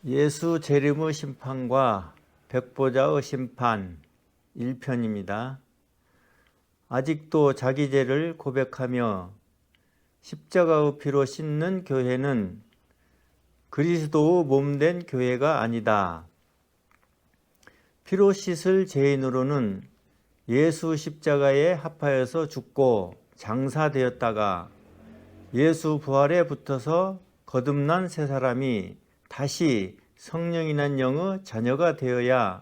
예수 재림의 심판과 백보자의 심판 1편입니다. 아직도 자기 죄를 고백하며 십자가의 피로 씻는 교회는 그리스도의 몸된 교회가 아니다. 피로 씻을 죄인으로는 예수 십자가에 합하여서 죽고 장사되었다가 예수 부활에 붙어서 거듭난 새 사람이 다시 성령이란 영의 자녀가 되어야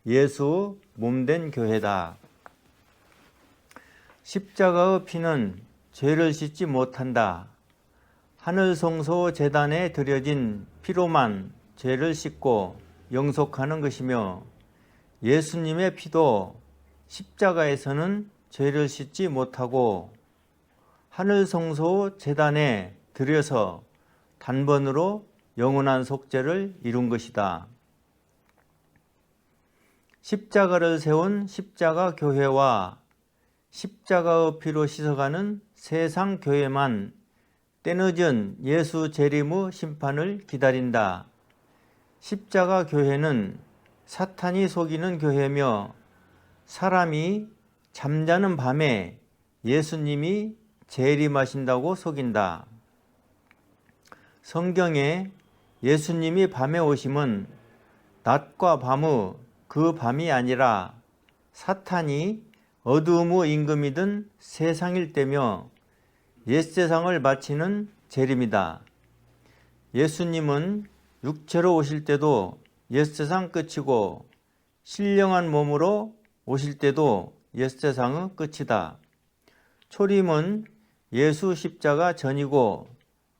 예수 몸된 교회다. 십자가의 피는 죄를 씻지 못한다. 하늘 성소 제단에 드려진 피로만 죄를 씻고 영속하는 것이며 예수님의 피도 십자가에서는 죄를 씻지 못하고 하늘 성소 제단에 드려서 단번으로 영원한 속죄를 이룬 것이다. 십자가를 세운 십자가 교회와 십자가의 피로 씻어가는 세상 교회만 때늦은 예수 재림의 심판을 기다린다. 십자가 교회는 사탄이 속이는 교회며 사람이 잠자는 밤에 예수님이 재림하신다고 속인다. 성경에 예수님이 밤에 오심은 낮과 밤의 그 밤이 아니라 사탄이 어두움의 임금이든 세상일 때며 옛세상을 마치는 재림이다. 예수님은 육체로 오실 때도 옛세상 끝이고 신령한 몸으로 오실 때도 옛세상의 끝이다. 초림은 예수 십자가 전이고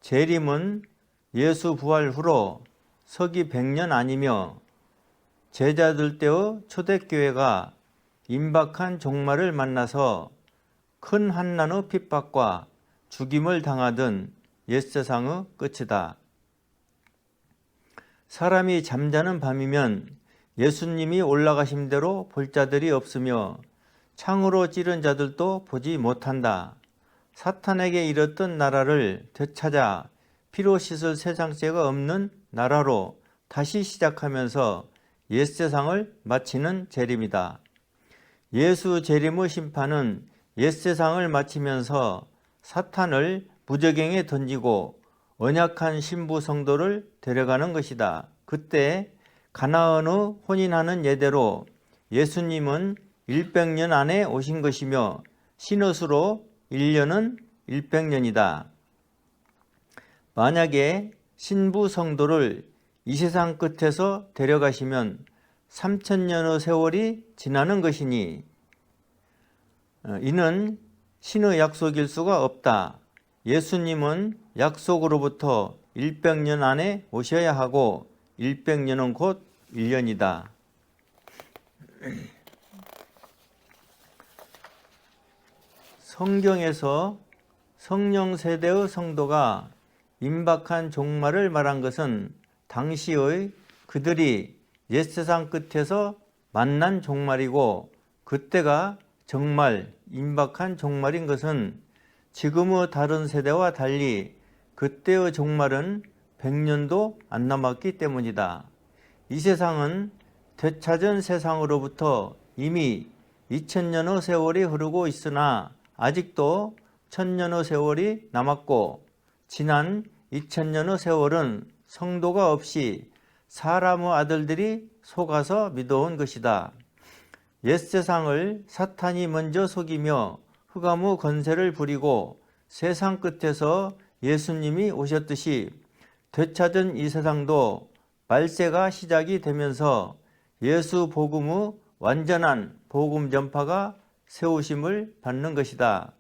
재림은 예수 부활 후로 서기 100년 아니며 제자들 때의 초대교회가 임박한 종말을 만나서 큰 한난의 핍박과 죽임을 당하던 옛세상의 끝이다. 사람이 잠자는 밤이면 예수님이 올라가신 대로 볼 자들이 없으며 창으로 찌른 자들도 보지 못한다. 사탄에게 잃었던 나라를 되찾아 피로 씻을 세상죄가 없는 나라로 다시 시작하면서 옛세상을 마치는 재림이다. 예수 재림의 심판은 옛세상을 마치면서 사탄을 무저갱에 던지고 언약한 신부 성도를 데려가는 것이다. 그때 가나안의 혼인하는 예대로 예수님은 100년 안에 오신 것이며 신옷으로 1년은 100년이다. 만약에 신부 성도를 이 세상 끝에서 데려가시면 3000년의 세월이 지나는 것이니 이는 신의 약속일 수가 없다. 예수님은 약속으로부터 100년 안에 오셔야 하고 100년은 곧 1년이다. 성경에서 성령 세대의 성도가 임박한 종말을 말한 것은 당시의 그들이 옛세상 끝에서 만난 종말이고 그때가 정말 임박한 종말인 것은 지금의 다른 세대와 달리 그때의 종말은 100년도 안 남았기 때문이다. 이 세상은 되찾은 세상으로부터 이미 2000년의 세월이 흐르고 있으나 아직도 1000년의 세월이 남았고 지난 2000년의 세월은 성도가 없이 사람의 아들들이 속아서 믿어온 것이다. 옛세상을 사탄이 먼저 속이며 흑암의 권세를 부리고 세상 끝에서 예수님이 오셨듯이 되찾은 이 세상도 말세가 시작이 되면서 예수 복음의 완전한 복음 전파가 세우심을 받는 것이다.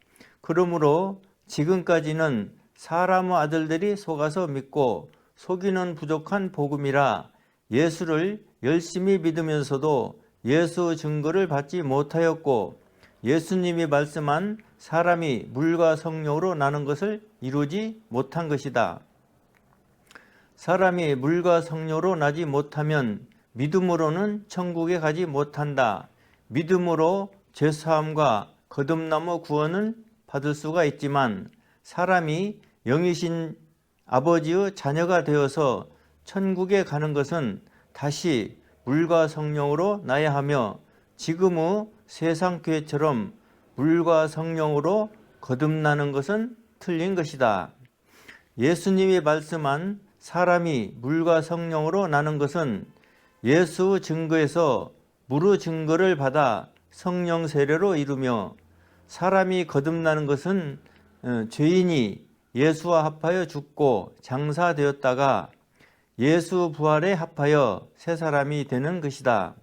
그러므로 지금까지는 사람의 아들들이 속아서 믿고 속이는 부족한 복음이라 예수를 열심히 믿으면서도 예수 증거를 받지 못하였고 예수님이 말씀한 사람이 물과 성령으로 나는 것을 이루지 못한 것이다. 사람이 물과 성령으로 나지 못하면 믿음으로는 천국에 가지 못한다. 믿음으로 죄사함과 거듭남의 구원은 받을 수가 있지만 사람이 영이신 아버지의 자녀가 되어서 천국에 가는 것은 다시 물과 성령으로 나야 하며 지금의 세상 교회처럼 물과 성령으로 거듭나는 것은 틀린 것이다. 예수님이 말씀한 사람이 물과 성령으로 나는 것은 예수 증거에서 물의 증거를 받아 성령 세례로 이루며, 사람이 거듭나는 것은 죄인이 예수와 합하여 죽고 장사되었다가 예수 부활에 합하여 새 사람이 되는 것이다.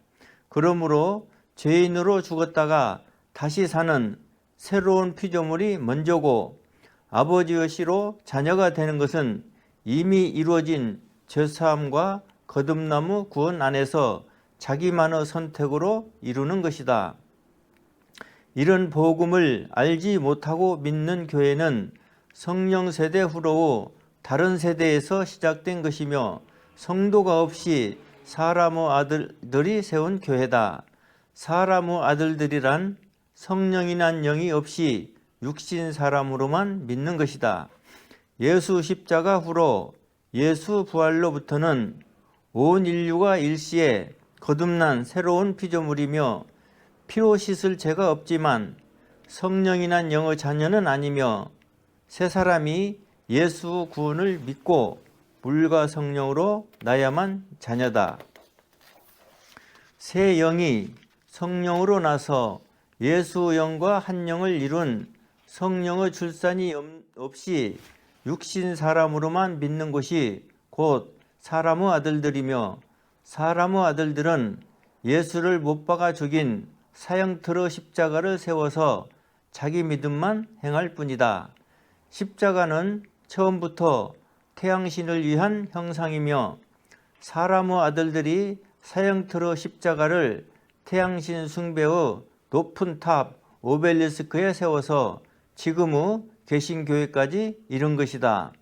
그러므로 죄인으로 죽었다가 다시 사는 새로운 피조물이 먼저고, 아버지의 씨로 자녀가 되는 것은 이미 이루어진 죄사함과 거듭남의 구원 안에서 자기만의 선택으로 이루는 것이다. 이런 복음을 알지 못하고 믿는 교회는 성령 세대 후로의 다른 세대에서 시작된 것이며 성도가 없이 사람의 아들들이 세운 교회다. 사람의 아들들이란 성령이 난 영이 없이 육신 사람으로만 믿는 것이다. 예수 십자가 후로 예수 부활로부터는 온 인류가 일시에 거듭난 새로운 피조물이며 피로 씻을 죄가 없지만 성령이 난 영의 자녀는 아니며 새 사람이 예수 구원을 믿고 물과 성령으로 나야만 자녀다. 새 영이 성령으로 나서 예수 영과 한 영을 이룬 성령의 출산이 없이 육신 사람으로만 믿는 것이 곧 사람의 아들들이며, 사람의 아들들은 예수를 못 박아 죽인 사형틀의 십자가를 세워서 자기 믿음만 행할 뿐이다. 십자가는 처음부터 태양신을 위한 형상이며 사람의 아들들이 사형틀의 십자가를 태양신 숭배의 높은 탑 오벨리스크에 세워서 지금의 개신교회까지 이룬 것이다.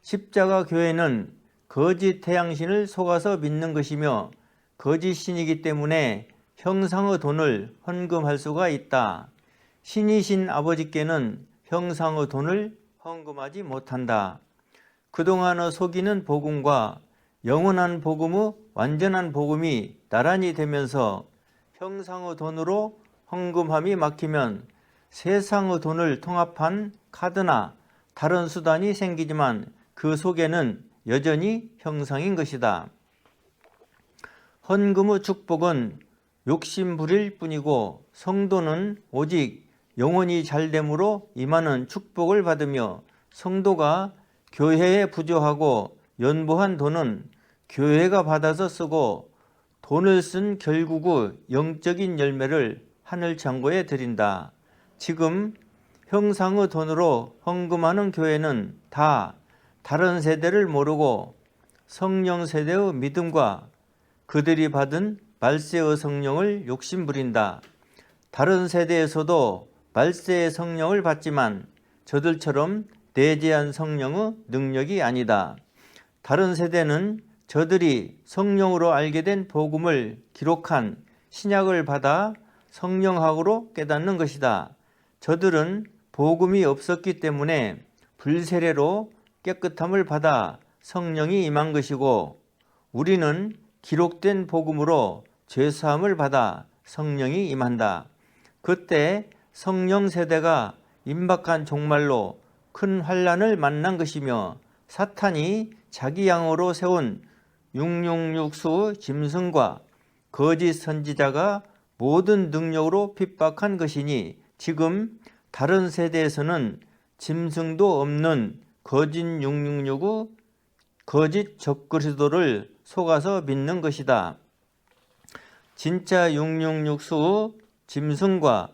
십자가 교회는 거짓 태양신을 속아서 믿는 것이며 거짓 신이기 때문에 형상의 돈을 헌금할 수가 있다. 신이신 아버지께는 형상의 돈을 헌금하지 못한다. 그동안의 속이는 복음과 영원한 복음의 완전한 복음이 나란히 되면서 형상의 돈으로 헌금함이 막히면 세상의 돈을 통합한 카드나 다른 수단이 생기지만 그 속에는 여전히 형상인 것이다. 헌금의 축복은 욕심 부릴 뿐이고 성도는 오직 영혼이 잘됨으로 임하는 축복을 받으며, 성도가 교회에 부조하고 연보한 돈은 교회가 받아서 쓰고 돈을 쓴 결국의 영적인 열매를 하늘 창고에 드린다. 지금 형상의 돈으로 헌금하는 교회는 다 다른 세대를 모르고 성령 세대의 믿음과 그들이 받은 말세의 성령을 욕심부린다. 다른 세대에서도 말세의 성령을 받지만 저들처럼 내재한 성령의 능력이 아니다. 다른 세대는 저들이 성령으로 알게 된 복음을 기록한 신약을 받아 성령학으로 깨닫는 것이다. 저들은 복음이 없었기 때문에 불세례로 깨끗함을 받아 성령이 임한 것이고, 우리는 기록된 복음으로 죄사함을 받아 성령이 임한다. 그때 성령 세대가 임박한 종말로 큰 환난을 만난 것이며, 사탄이 자기 양으로 세운 666수 짐승과 거짓 선지자가 모든 능력으로 핍박한 것이니, 지금 다른 세대에서는 짐승도 없는 거짓 666의 거짓 적그리스도를 속아서 믿는 것이다. 진짜 666수의 짐승과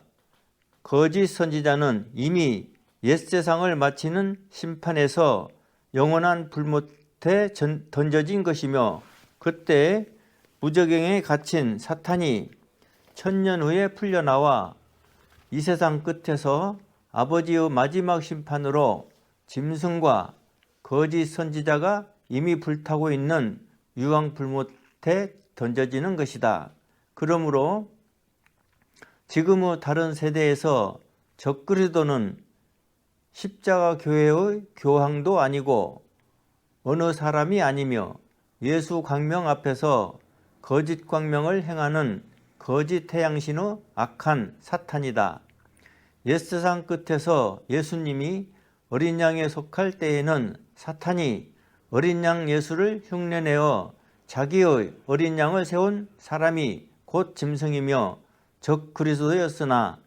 거짓 선지자는 이미 옛세상을 마치는 심판에서 영원한 불못에 던져진 것이며, 그때 무저갱에 갇힌 사탄이 천년 후에 풀려나와 이 세상 끝에서 아버지의 마지막 심판으로 짐승과 거짓 선지자가 이미 불타고 있는 유황 불못에 던져지는 것이다. 그러므로 지금의 다른 세대에서 적그리스도는 십자가 교회의 교황도 아니고 어느 사람이 아니며 예수 광명 앞에서 거짓 광명을 행하는 거짓 태양신의 악한 사탄이다. 옛세상 끝에서 예수님이 어린 양에 속할 때에는 사탄이 어린 양 예수를 흉내내어 자기의 어린 양을 세운 사람이 곧 짐승이며 적 그리스도였으나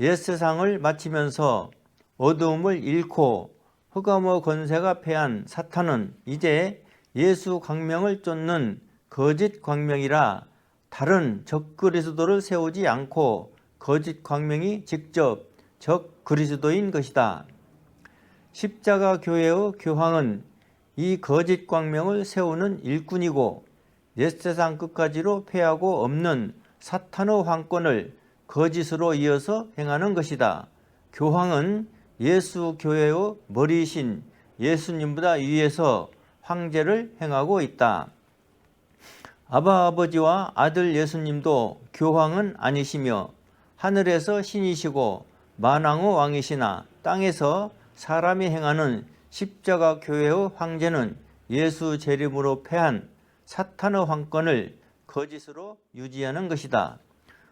옛세상을 마치면서 어두움을 잃고 흑암의 권세가 패한 사탄은 이제 예수 광명을 쫓는 거짓 광명이라 다른 적 그리스도를 세우지 않고 거짓 광명이 직접 적 그리스도인 것이다. 십자가 교회의 교황은 이 거짓 광명을 세우는 일꾼이고 옛세상 끝까지로 패하고 없는 사탄의 황권을 거짓으로 이어서 행하는 것이다. 교황은 예수 교회의 머리이신 예수님보다 위에서 황제를 행하고 있다. 아버지와 아들 예수님도 교황은 아니시며 하늘에서 신이시고 만왕의 왕이시나 땅에서 사람이 행하는 십자가 교회의 황제는 예수 재림으로 패한 사탄의 황권을 거짓으로 유지하는 것이다.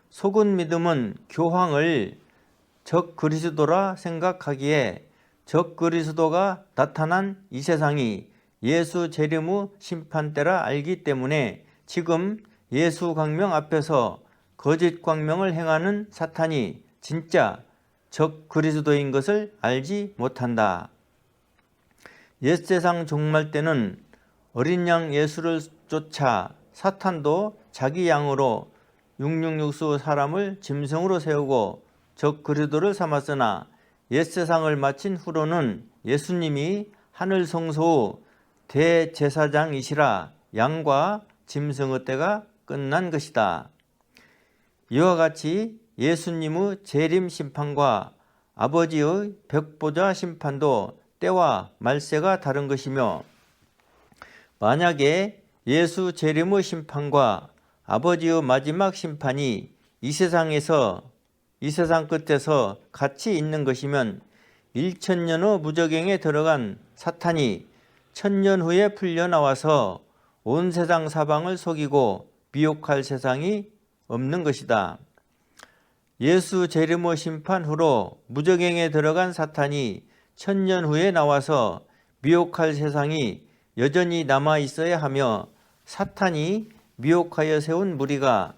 속은 믿음은 교황을 적 그리스도라 생각하기에 적 그리스도가 나타난 이 세상이 예수 재림의 심판때라 알기 때문에 지금 예수 광명 앞에서 거짓 광명을 행하는 사탄이 진짜 적 그리스도인 것을 알지 못한다. 옛세상 종말 때는 어린 양 예수를 쫓아 사탄도 자기 양으로 666수 사람을 짐승으로 세우고 적 그리스도를 삼았으나 옛세상을 마친 후로는 예수님이 하늘 성소의 대제사장이시라 양과 짐승의 때가 끝난 것이다. 이와 같이 예수님의 재림 심판과 아버지의 백보자 심판도 때와 말세가 다른 것이며 만약에 예수 재림의 심판과 아버지의 마지막 심판이 이 세상 끝에서 같이 있는 것이면 1000년의 무저갱에 들어간 사탄이 1000년 후에 풀려나와서 온 세상 사방을 속이고 미혹할 세상이 없는 것이다. 예수 재림의 심판 후로 무저갱에 들어간 사탄이 1000년 후에 나와서 미혹할 세상이 여전히 남아 있어야 하며 사탄이 미혹하여 세운 무리가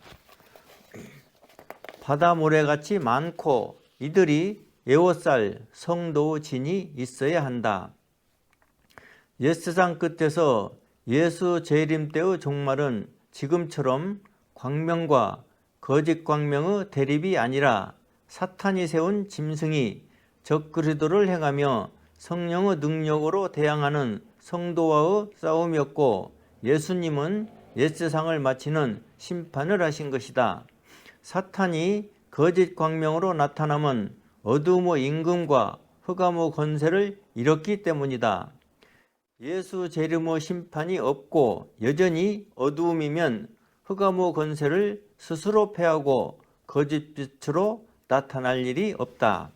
바다 모래같이 많고 이들이 에워쌀 성도의 진이 있어야 한다. 옛세상 끝에서 예수 재림 때의 종말은 지금처럼 광명과 거짓 광명의 대립이 아니라 사탄이 세운 짐승이 적 그리스도를 행하며 성령의 능력으로 대항하는 성도와의 싸움이었고 예수님은 옛세상을 마치는 심판을 하신 것이다. 사탄이 거짓 광명으로 나타남은 어두움의 임금과 흑암의 권세를 잃었기 때문이다. 예수 재림의 심판이 없고 여전히 어두움이면 흑암의 권세를 스스로 패하고 거짓빛으로 나타날 일이 없다.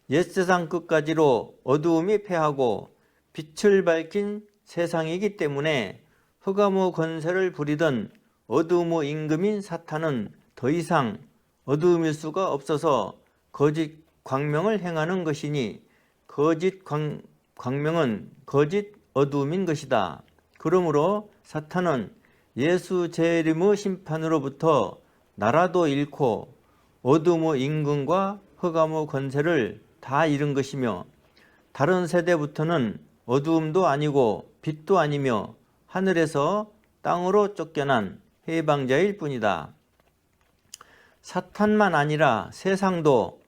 옛세상 끝까지로 어두움이 패하고 빛을 밝힌 세상이기 때문에 흑암의 권세를 부리던 어두움의 임금인 사탄은 더 이상 어두움일 수가 없어서 거짓 광명을 행하는 것이니 거짓 광명은 거짓 어두움인 것이다. 그러므로 사탄은 예수 재림의 심판으로부터 나라도 잃고 어두움의 임금과 흑암의 권세를 다 잃은 것이며 다른 세대부터는 어두움도 아니고 빛도 아니며 하늘에서 땅으로 쫓겨난 해방자일 뿐이다. 사탄만 아니라 세상도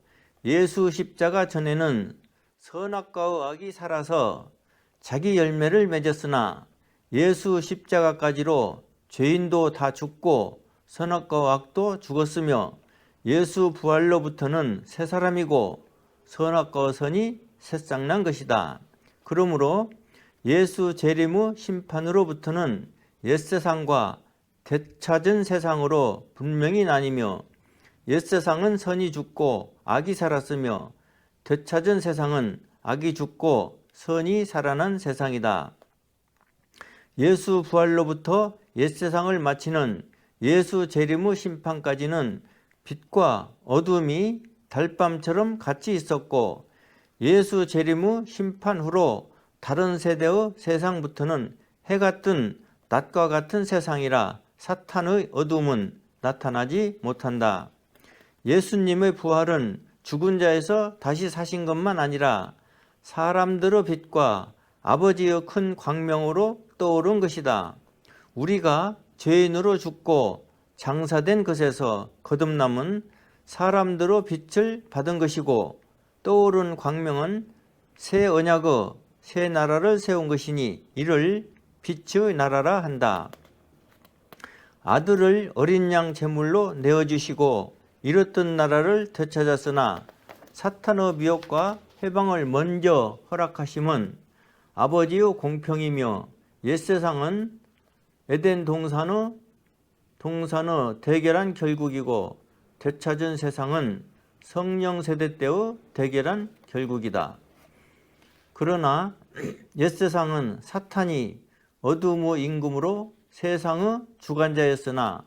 예수 십자가 전에는 선악과의 악이 살아서 자기 열매를 맺었으나 예수 십자가까지로 죄인도 다 죽고 선악과와 악도 죽었으며 예수 부활로부터는 새 사람이고 선악과와 선이 새싹난 것이다. 그러므로 예수 재림의 심판으로부터는 옛세상과 되찾은 세상으로 분명히 나뉘며 옛세상은 선이 죽고 악이 살았으며 되찾은 세상은 악이 죽고 선이 살아난 세상이다. 예수 부활로부터 옛세상을 마치는 예수 재림 후 심판까지는 빛과 어둠이 달밤처럼 같이 있었고, 예수 재림 후 심판 후로 다른 세대의 세상부터는 해가 뜬 낮과 같은 세상이라 사탄의 어둠은 나타나지 못한다. 예수님의 부활은 죽은 자에서 다시 사신 것만 아니라 사람들의 빛과 아버지의 큰 광명으로 떠오른 것이다. 우리가 죄인으로 죽고 장사된 것에서 거듭남은 사람들의 빛을 받은 것이고, 떠오른 광명은 새 언약의 새 나라를 세운 것이니 이를 빛의 나라라 한다. 아들을 어린 양 제물로 내어주시고 잃었던 나라를 되찾았으나 사탄의 미혹과 해방을 먼저 허락하심은 아버지의 공평이며, 옛세상은 에덴 동산의 대결한 결국이고, 되찾은 세상은 성령 세대 때의 대결한 결국이다. 그러나 옛세상은 사탄이 어둠의 임금으로 세상의 주관자였으나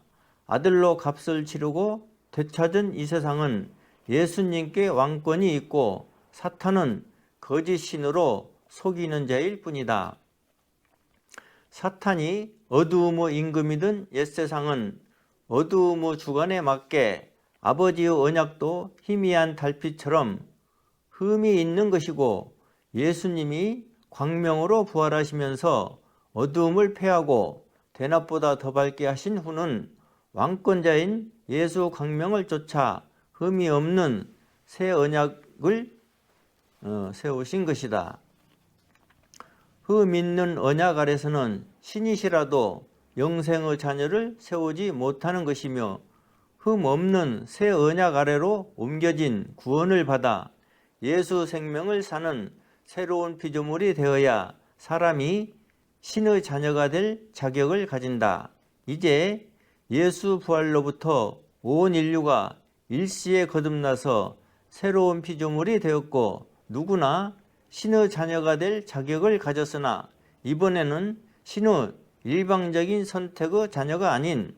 아들로 값을 치르고 되찾은 이 세상은 예수님께 왕권이 있고 사탄은 거짓 신으로 속이는 자일 뿐이다. 사탄이 어두움의 임금이든 옛세상은 어두움의 주관에 맞게 아버지의 언약도 희미한 달빛처럼 흠이 있는 것이고, 예수님이 광명으로 부활하시면서 어두움을 패하고 대낮보다 더 밝게 하신 후는 왕권자인 예수 광명을 쫓아 흠이 없는 새 언약을 세우신 것이다. 흠 있는 언약 아래서는 신이시라도 영생의 자녀를 세우지 못하는 것이며, 흠 없는 새 언약 아래로 옮겨진 구원을 받아 예수 생명을 사는 새로운 피조물이 되어야 사람이 신의 자녀가 될 자격을 가진다. 이제 예수 부활로부터 온 인류가 일시에 거듭나서 새로운 피조물이 되었고, 누구나 신의 자녀가 될 자격을 가졌으나 이번에는 신의 일방적인 선택의 자녀가 아닌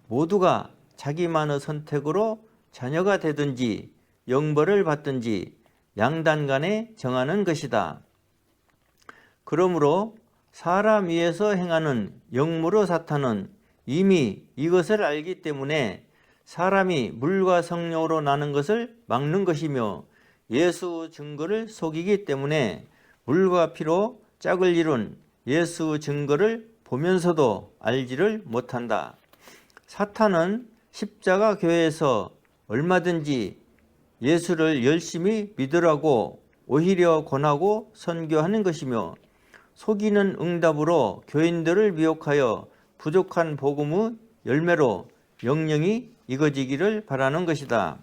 모두가 자기만의 선택으로 자녀가 되든지 영벌을 받든지 양단 간에 정하는 것이다. 그러므로 사람 위에서 행하는 영무로 사탄은 이미 이것을 알기 때문에 사람이 물과 성령으로 나는 것을 막는 것이며, 예수 증거를 속이기 때문에 물과 피로 짝을 이룬 예수 증거를 보면서도 알지를 못한다. 사탄은 십자가 교회에서 얼마든지 예수를 열심히 믿으라고 오히려 권하고 선교하는 것이며, 속이는 응답으로 교인들을 미혹하여 부족한 복음의 열매로 영영이 익어지기를 바라는 것이다.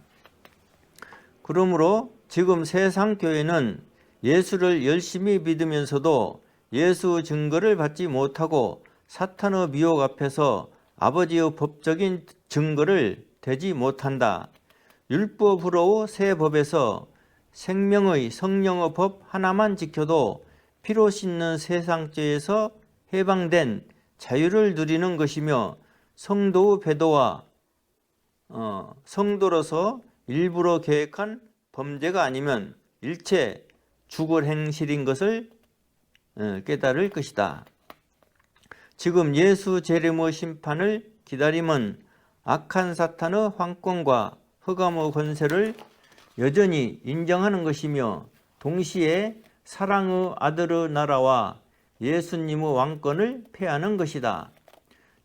그러므로 지금 세상 교회는 예수를 열심히 믿으면서도 예수 증거를 받지 못하고 사탄의 미혹 앞에서 아버지의 법적인 증거를 대지 못한다. 율법으로 새 법에서 생명의 성령의 법 하나만 지켜도 피로 씻는 세상죄에서 해방된 자유를 누리는 것이며, 성도의 배도와 성도로서 일부러 계획한 범죄가 아니면 일체 죽을 행실인 것을 깨달을 것이다. 지금 예수 재림의 심판을 기다림은 악한 사탄의 황권과 흑암의 권세를 여전히 인정하는 것이며, 동시에 사랑의 아들의 나라와 예수님의 왕권을 폐하는 것이다.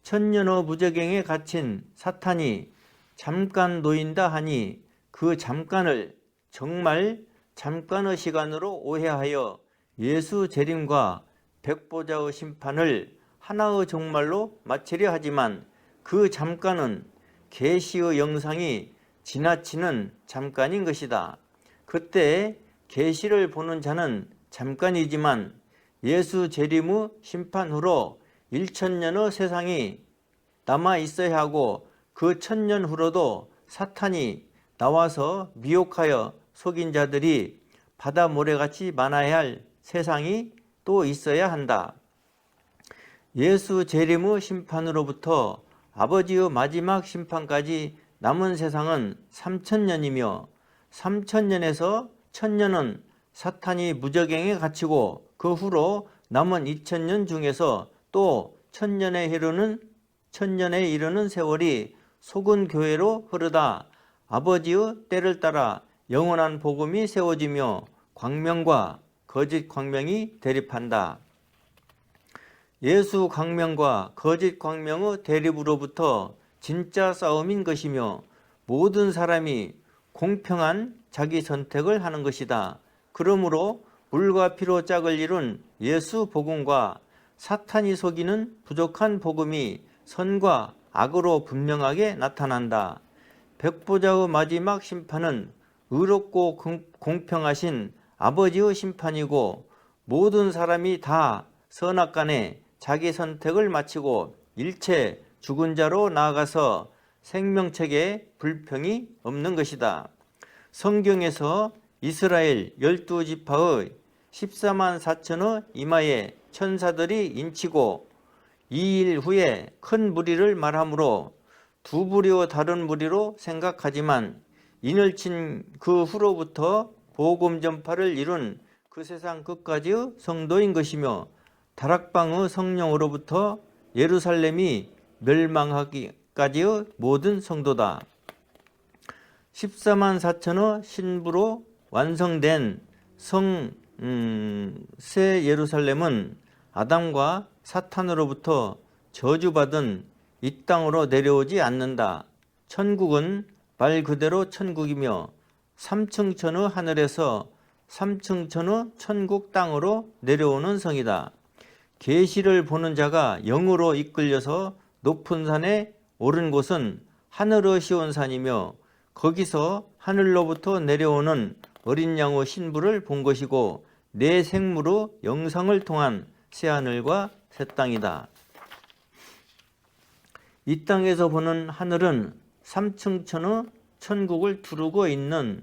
천년의 무저갱에 갇힌 사탄이 잠깐 놓인다 하니 그 잠깐을 정말 잠깐의 시간으로 오해하여 예수 재림과 백보자의 심판을 하나의 종말로 마치려 하지만, 그 잠깐은 계시의 영상이 지나치는 잠깐인 것이다. 그때 계시를 보는 자는 잠깐이지만 예수 재림 후 심판 후로 1000년의 세상이 남아 있어야 하고, 그 1000년 후로도 사탄이 나와서 미혹하여 속인 자들이 바다 모래같이 많아야 할 세상이 또 있어야 한다. 예수 재림의 심판으로부터 아버지의 마지막 심판까지 남은 세상은 3000년이며 3000년에서 1000년은 사탄이 무저갱에 갇히고 그 후로 남은 2000년 중에서 또 1000년에 이르는 세월이 속은 교회로 흐르다 아버지의 때를 따라 영원한 복음이 세워지며 광명과 거짓 광명이 대립한다. 예수 광명과 거짓 광명의 대립으로부터 진짜 싸움인 것이며 모든 사람이 공평한 자기 선택을 하는 것이다. 그러므로 물과 피로 짝을 이룬 예수 복음과 사탄이 속이는 부족한 복음이 선과 악으로 분명하게 나타난다. 백보자의 마지막 심판은 의롭고 공평하신 아버지의 심판이고 모든 사람이 다 선악간에 자기 선택을 마치고 일체 죽은 자로 나아가서 생명책에 불평이 없는 것이다. 성경에서 이스라엘 12지파의 14만 4천의 이마에 천사들이 인치고 2일 후에 큰 무리를 말하므로 두 부리와 다른 무리로 생각하지만 인을 친 그 후로부터 복음 전파를 이룬 그 세상 끝까지의 성도인 것이며 다락방의 성령으로부터 예루살렘이 멸망하기까지의 모든 성도다. 14만 4천의 신부로 완성된 새 예루살렘은 아담과 사탄으로부터 저주받은 이 땅으로 내려오지 않는다. 천국은 말 그대로 천국이며 3층 천의 하늘에서 3층 천의 천국 땅으로 내려오는 성이다. 계시를 보는 자가 영으로 이끌려서 높은 산에 오른 곳은 하늘의 시온산이며 거기서 하늘로부터 내려오는 어린 양의 신부를 본 것이고 내 생물의 영상을 통한 새하늘과 새 땅이다. 이 땅에서 보는 하늘은 3층 천의 천국을 두르고 있는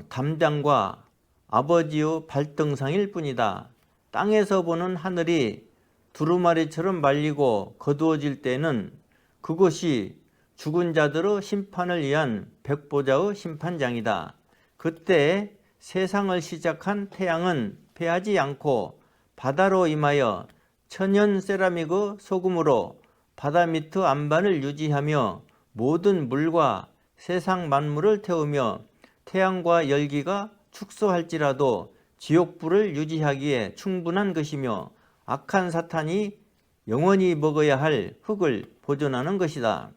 담장과 아버지의 발등상일 뿐이다. 땅에서 보는 하늘이 두루마리처럼 말리고 거두어질 때는 그것이 죽은 자들의 심판을 위한 백보자의 심판장이다. 그때 세상을 시작한 태양은 패하지 않고 바다로 임하여 천연 세라믹의 소금으로 바다 밑의 안반을 유지하며 모든 물과 세상 만물을 태우며 태양과 열기가 축소할지라도 지옥불을 유지하기에 충분한 것이며 악한 사탄이 영원히 먹어야 할 흙을 보존하는 것이다.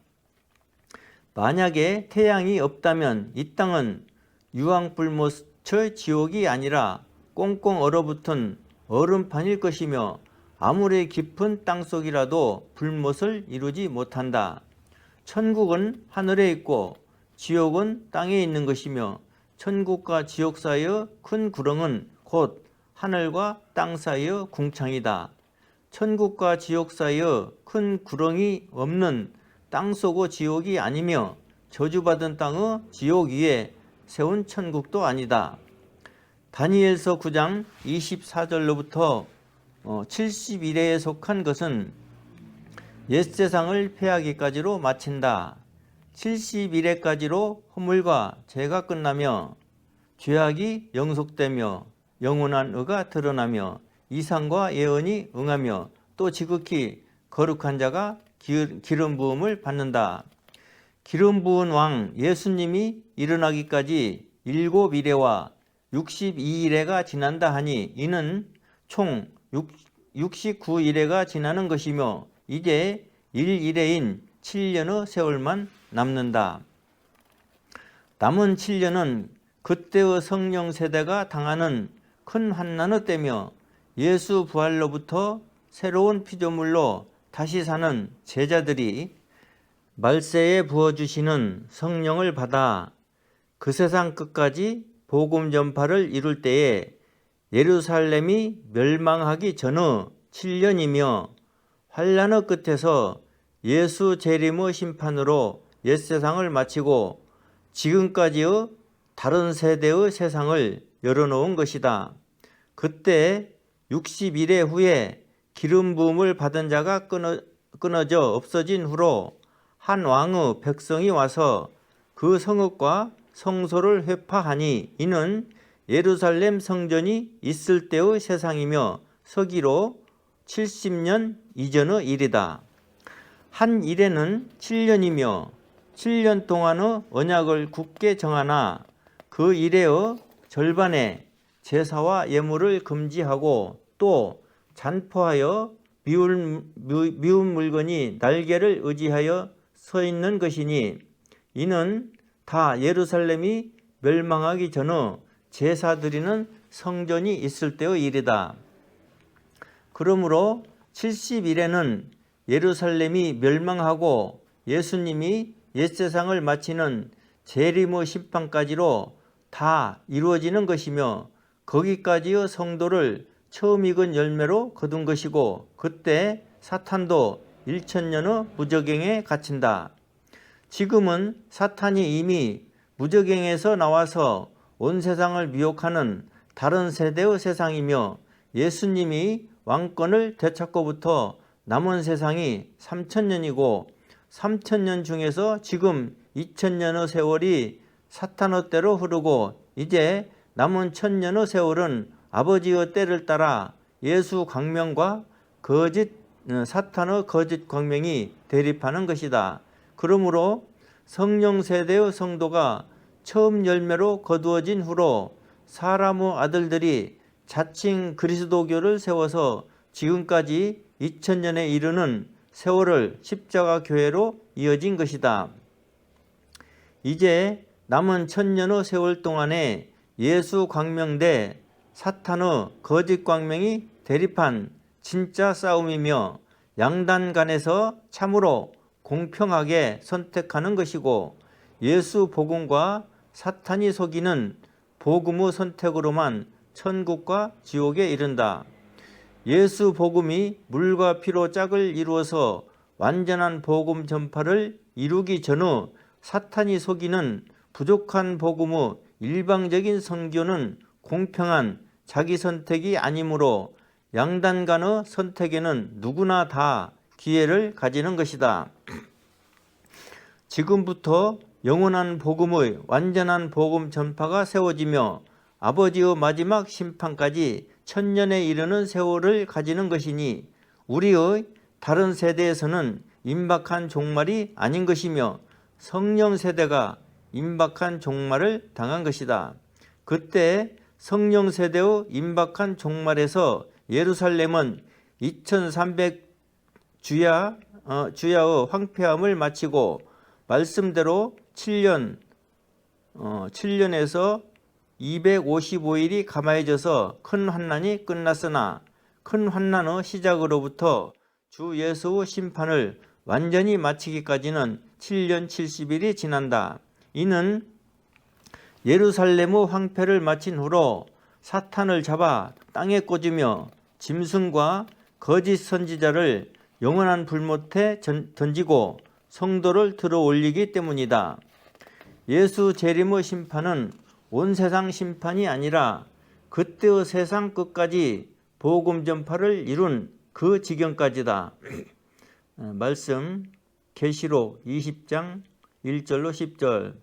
만약에 태양이 없다면 이 땅은 유황불못의 지옥이 아니라 꽁꽁 얼어붙은 얼음판일 것이며 아무리 깊은 땅속이라도 불못을 이루지 못한다. 천국은 하늘에 있고 지옥은 땅에 있는 것이며 천국과 지옥 사이의 큰 구렁은 곧 하늘과 땅 사이의 궁창이다. 천국과 지옥 사이의 큰 구렁이 없는 땅속의 지옥이 아니며 저주받은 땅의 지옥 위에 세운 천국도 아니다. 다니엘서 9장 24절로부터 71회에 속한 것은 옛세상을 패하기까지로 마친다. 71회까지로 허물과 죄가 끝나며 죄악이 영속되며 영원한 의가 드러나며 이상과 예언이 응하며 또 지극히 거룩한 자가 기름 부음을 받는다. 기름 부은 왕 예수님이 일어나기까지 7일회와 62일회가 지난다 하니 이는 총 69일회가 지나는 것이며 이제 1일회인 7년의 세월만 남는다. 남은 7년은 그때의 성령 세대가 당하는 큰 환난의 때며 예수 부활로부터 새로운 피조물로 다시 사는 제자들이 말세에 부어주시는 성령을 받아 그 세상 끝까지 복음 전파를 이룰 때에 예루살렘이 멸망하기 전의 7년이며 환난의 끝에서 예수 재림의 심판으로 옛세상을 마치고 지금까지의 다른 세대의 세상을 열어놓은 것이다. 그때 61회 후에 기름 부음을 받은 자가 끊어져 없어진 후로 한 왕의 백성이 와서 그 성읍과 성소를 회파하니 이는 예루살렘 성전이 있을 때의 세상이며 서기로 70년 이전의 일이다. 한 일에는 7년이며 7년 동안의 언약을 굳게 정하나 그 일의 절반에 제사와 예물을 금지하고 또 잔포하여 미운 물건이 날개를 의지하여 서 있는 것이니 이는 다 예루살렘이 멸망하기 전에 제사 드리는 성전이 있을 때의 일이다. 그러므로 70일에는 예루살렘이 멸망하고 예수님이 옛세상을 마치는 재림의 심판까지로 다 이루어지는 것이며 거기까지의 성도를 처음 익은 열매로 거둔 것이고 그때 사탄도 1000년의 무저갱에 갇힌다. 지금은 사탄이 이미 무저갱에서 나와서 온 세상을 미혹하는 다른 세대의 세상이며 예수님이 왕권을 되찾고부터 남은 세상이 3000년이고 3000년 중에서 지금 2000년의 세월이 사탄의 때로 흐르고 이제 남은 1000년의 세월은 아버지의 때를 따라 예수 광명과 사탄의 거짓 광명이 대립하는 것이다. 그러므로 성령 세대의 성도가 처음 열매로 거두어진 후로 사람의 아들들이 자칭 그리스도교를 세워서 지금까지 2000년에 이르는 세월을 십자가 교회로 이어진 것이다. 이제 남은 1000년의 세월 동안에 예수 광명대 사탄의 거짓 광명이 대립한 진짜 싸움이며 양단 간에서 참으로 공평하게 선택하는 것이고 예수 복음과 사탄이 속이는 복음의 선택으로만 천국과 지옥에 이른다. 예수 복음이 물과 피로 짝을 이루어서 완전한 복음 전파를 이루기 전후 사탄이 속이는 부족한 복음의 일방적인 선교는 공평한 자기 선택이 아니므로 양단 간의 선택에는 누구나 다 기회를 가지는 것이다. 지금부터 영원한 복음의 완전한 복음 전파가 세워지며 아버지의 마지막 심판까지 1000년에 이르는 세월을 가지는 것이니 우리의 다른 세대에서는 임박한 종말이 아닌 것이며 성령 세대가 임박한 종말을 당한 것이다. 그때 성령 세대의 임박한 종말에서 예루살렘은 2300 주야의 황폐함을 마치고 말씀대로 7년에서 255일이 감화해져서 큰 환난이 끝났으나 큰 환난의 시작으로부터 주 예수의 심판을 완전히 마치기까지는 7년 70일이 지난다. 이는 예루살렘의 황폐를 마친 후로 사탄을 잡아 땅에 꽂으며 짐승과 거짓 선지자를 영원한 불못에 던지고 성도를 들어 올리기 때문이다. 예수 재림의 심판은 온 세상 심판이 아니라 그때의 세상 끝까지 복음 전파를 이룬 그 지경까지다. 말씀 계시록 20장 1절로 10절.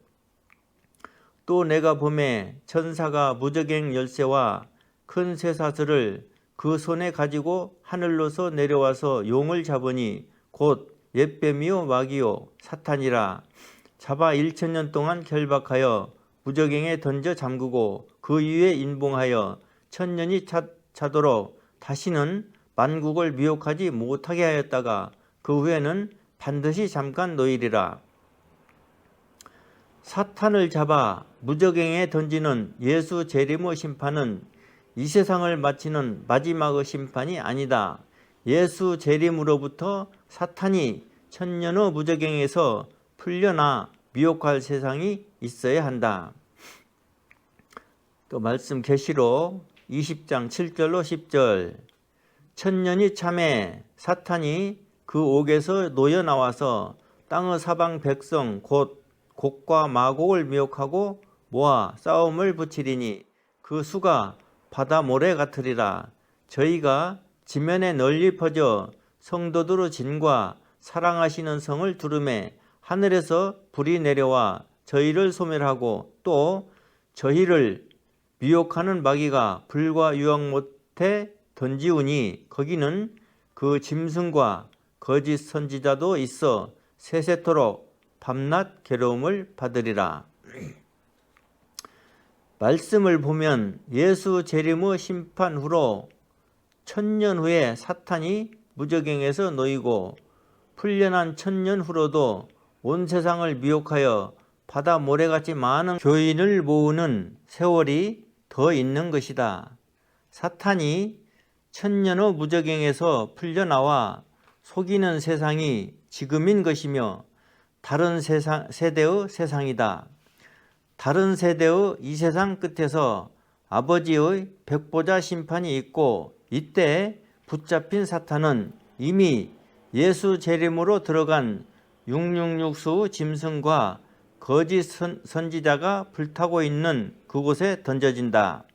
또 내가 보매 천사가 무저갱 열쇠와 큰 쇠사슬을 그 손에 가지고 하늘로서 내려와서 용을 잡으니 곧 옛뱀이요 마귀요 사탄이라. 잡아 1000년 동안 결박하여 무저갱에 던져 잠그고 그 위에 인봉하여 1000년이 차도록 다시는 만국을 미혹하지 못하게 하였다가 그 후에는 반드시 잠깐 놓이리라. 사탄을 잡아 무저갱에 던지는 예수 재림의 심판은 이 세상을 마치는 마지막의 심판이 아니다. 예수 재림으로부터 사탄이 1000년의 무저갱에서 풀려나 미혹할 세상이 있어야 한다. 또 말씀 계시록 20장 7절로 10절. 1000년이 참에 사탄이 그 옥에서 놓여 나와서 땅의 사방 백성 곧 곡과 마곡을 미혹하고 모아 싸움을 붙이리니 그 수가 바다 모래 같으리라. 저희가 지면에 널리 퍼져 성도들의 진과 사랑하시는 성을 두르매 하늘에서 불이 내려와 저희를 소멸하고 또 저희를 미혹하는 마귀가 불과 유황 못에 던지우니 거기는 그 짐승과 거짓 선지자도 있어 세세토록 밤낮 괴로움을 받으리라. 말씀을 보면 예수 재림의 심판 후로 1000년 후에 사탄이 무저갱에서 놓이고 풀려난 1000년 후로도 온 세상을 미혹하여 바다 모래같이 많은 교인을 모으는 세월이 더 있는 것이다. 사탄이 1000년 후 무저갱에서 풀려나와 속이는 세상이 지금인 것이며 다른 세대의 세상이다. 다른 세대의 이 세상 끝에서 아버지의 백보자 심판이 있고 이때 붙잡힌 사탄은 이미 예수 재림으로 들어간 666수 짐승과 거짓 선지자가 불타고 있는 그곳에 던져진다.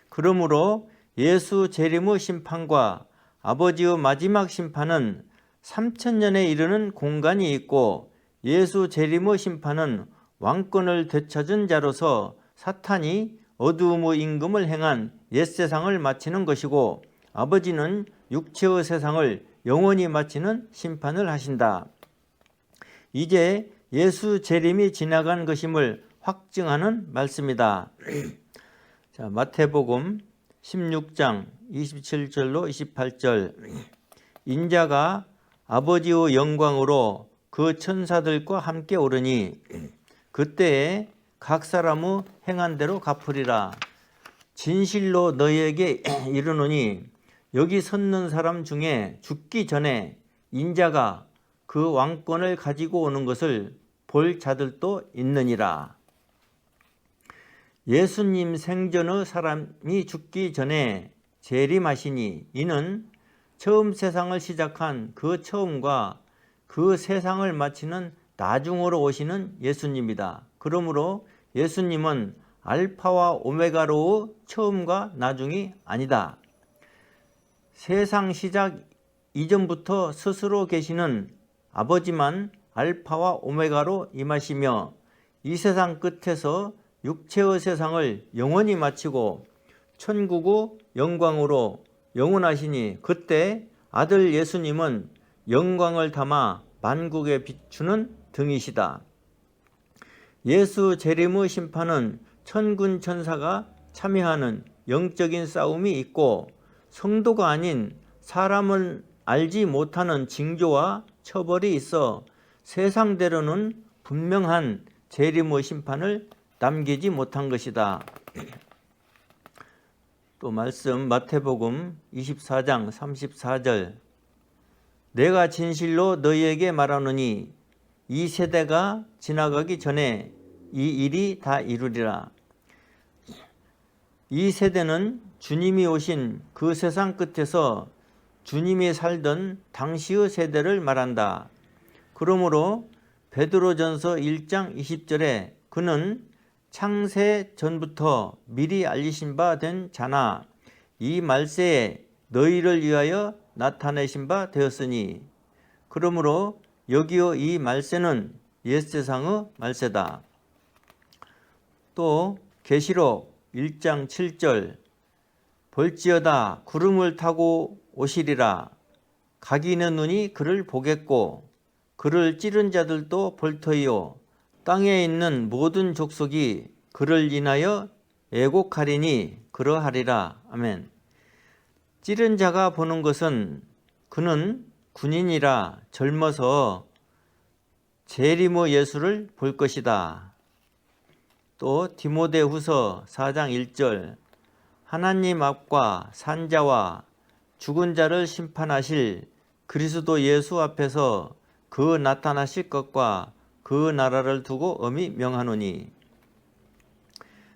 그러므로 예수 재림의 심판과 아버지의 마지막 심판은 3000년에 이르는 공간이 있고 예수 재림의 심판은 왕권을 되찾은 자로서 사탄이 어두움의 임금을 행한 옛세상을 마치는 것이고 아버지는 육체의 세상을 영원히 마치는 심판을 하신다. 이제 예수 재림이 지나간 것임을 확증하는 말씀이다. 자, 마태복음 16장 27절로 28절. 인자가 아버지의 영광으로 그 천사들과 함께 오르니 그때에 각 사람의 행한 대로 갚으리라. 진실로 너희에게 이르노니 여기 섰는 사람 중에 죽기 전에 인자가 그 왕권을 가지고 오는 것을 볼 자들도 있느니라. 예수님 생전의 사람이 죽기 전에 재림하시니 이는 처음 세상을 시작한 그 처음과 그 세상을 마치는 나중으로 오시는 예수님이다. 그러므로 예수님은 알파와 오메가로의 처음과 나중이 아니다. 세상 시작 이전부터 스스로 계시는 아버지만 알파와 오메가로 임하시며 이 세상 끝에서 육체의 세상을 영원히 마치고 천국의 영광으로 영원하시니 그때 아들 예수님은 영광을 담아 만국에 비추는 등이시다. 예수 재림의 심판은 천군 천사가 참여하는 영적인 싸움이 있고 성도가 아닌 사람은 알지 못하는 징조와 처벌이 있어 세상대로는 분명한 재림의 심판을 남기지 못한 것이다. 또 말씀 마태복음 24장 34절. 내가 진실로 너희에게 말하노니 이 세대가 지나가기 전에 이 일이 다 이루리라. 이 세대는 주님이 오신 그 세상 끝에서 주님이 살던 당시의 세대를 말한다. 그러므로 베드로전서 1장 20절에 그는 창세 전부터 미리 알리신 바 된 자나 이 말세에 너희를 위하여 나타내신 바 되었으니 그러므로 여기요 이 말세는 옛세상의 말세다. 또 계시록 1장 7절 볼지어다 구름을 타고 오시리라. 각인의 눈이 그를 보겠고 그를 찌른 자들도 볼 터이요 땅에 있는 모든 족속이 그를 인하여 애곡하리니 그러하리라. 아멘. 찌른 자가 보는 것은 그는 군인이라 젊어서 재림의 예수를 볼 것이다. 또 디모데후서 4장 1절 하나님 앞과 산자와 죽은 자를 심판하실 그리스도 예수 앞에서 그 나타나실 것과 그 나라를 두고 엄히 명하노니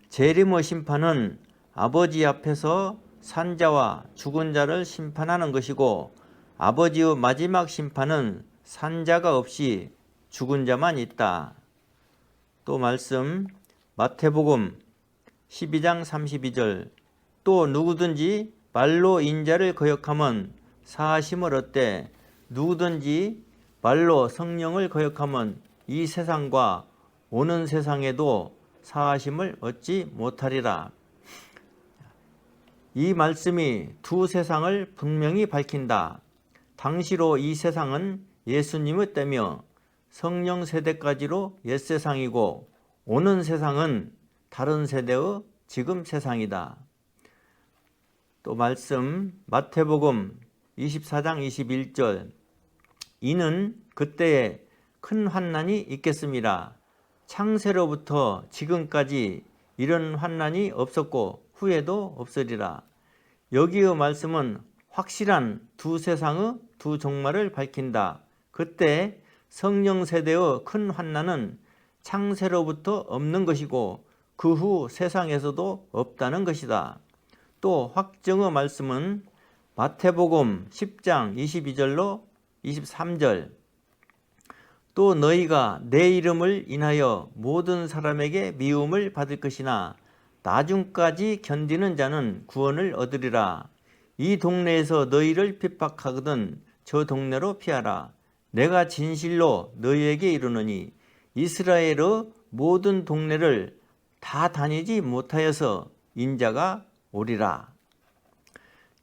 재림의 심판은 아버지 앞에서 산자와 죽은 자를 심판하는 것이고 아버지의 마지막 심판은 산자가 없이 죽은 자만 있다. 또 말씀 마태복음 12장 32절 또 누구든지 말로 인자를 거역하면 사하심을 얻되 누구든지 말로 성령을 거역하면 이 세상과 오는 세상에도 사하심을 얻지 못하리라. 이 말씀이 두 세상을 분명히 밝힌다. 당시로 이 세상은 예수님의 때며 성령 세대까지로 옛세상이고 오는 세상은 다른 세대의 지금 세상이다. 또 말씀 마태복음 24장 21절 이는 그때에 큰 환난이 있겠습니다. 창세로부터 지금까지 이런 환난이 없었고 후에도 없으리라. 여기의 말씀은 확실한 두 세상의 두 종말을 밝힌다. 그때 성령 세대의 큰 환난은 창세로부터 없는 것이고 그 후 세상에서도 없다는 것이다. 또 확정의 말씀은 마태복음 10장 22절로 23절 또 너희가 내 이름을 인하여 모든 사람에게 미움을 받을 것이나 나중까지 견디는 자는 구원을 얻으리라. 이 동네에서 너희를 핍박하거든 저 동네로 피하라. 내가 진실로 너희에게 이르노니 이스라엘의 모든 동네를 다 다니지 못하여서 인자가 오리라.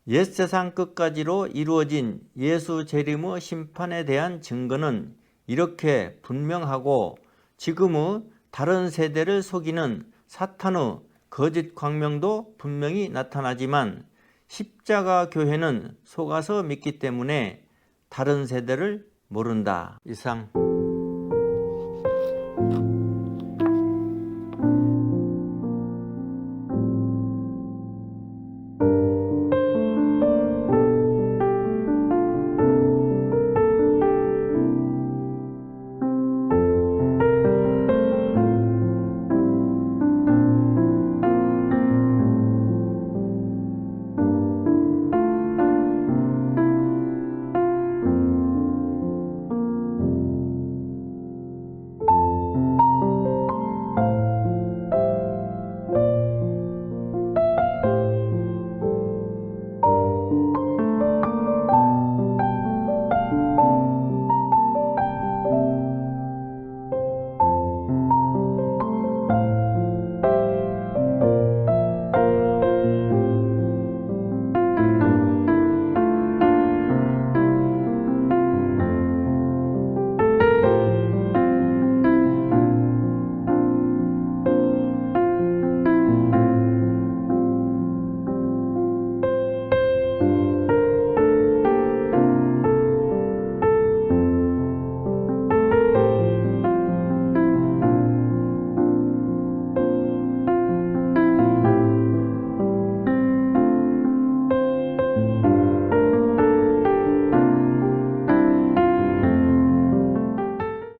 옛세상 끝까지로 이루어진 예수 재림의 심판에 대한 증거는 이렇게 분명하고 지금의 다른 세대를 속이는 사탄의 거짓 광명도 분명히 나타나지만 십자가 교회는 속아서 믿기 때문에 다른 세대를 모른다. 이상